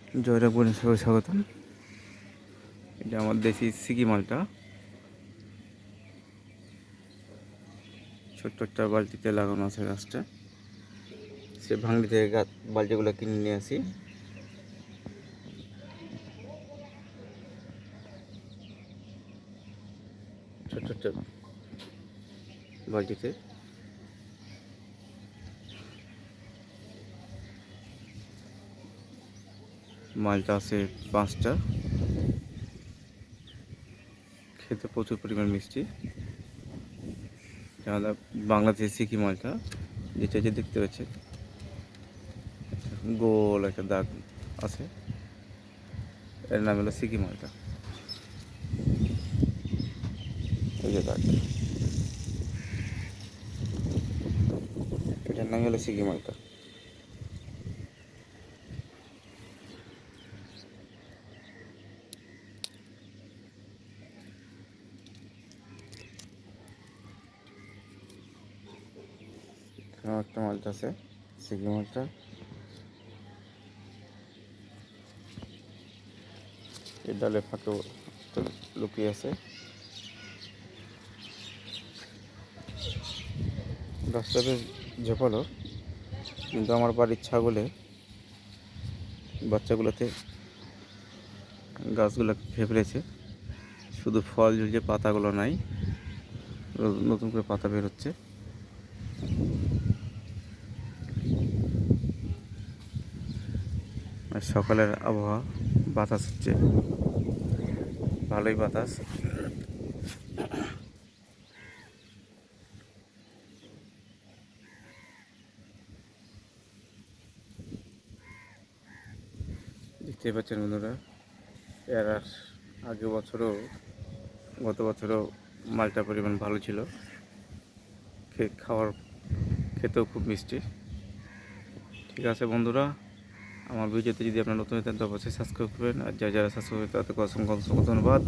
জয়রাপুরে সবাই স্বাগতম। এটা আমার দেশি সিকি মালটা, ছোট্ট একটা বালতিতে লাগানো আছে গাছটা। সে ভাঙড়ি থেকে বালতিগুলো কিনে নিয়ে আসি। ছোট্ট ছোট্ট বালতিতে মালটা আছে 5টা। খেতে প্রচুর পরিমাণ মিষ্টি। আমাদের বাংলাদেশের সিকি মালটা, যেটা যে দেখতে পাচ্ছেন গোল একটা দাগ আছে, এর নাম হলো সিকি মালটা। এই যে দাগ, এটার নাম হলো সিকি মালটা। একটা মালটা আছে সিকি মালটা। এই ডালে ফাঁকে লুকিয়ে আছে। গাছটা বেশ ঝোপালো, কিন্তু আমার বাড়ির ছাগলে বাচ্চাগুলোতে গাছগুলো খেয়ে ফেলেছে। শুধু ফল ঝুলছে, পাতাগুলো নাই। নতুন করে পাতা বের হচ্ছে। আর সকালের আবহাওয়া, বাতাস হচ্ছে, ভালোই বাতাস। দেখতেই পাচ্ছেন বন্ধুরা, এর আগের বছরও, গত বছরও মালটার পরিমাণ ভালো ছিল। খেতেও খুব মিষ্টি। ঠিক আছে বন্ধুরা, আমার ভিডিওতে যদি আপনার নতুন হতেন তো অবশ্যই সাবস্ক্রাইব করবেন। আর যারা সাবস্ক্রাইব করবেন তাদেরকে অসংখ্য অসংখ্য ধন্যবাদ।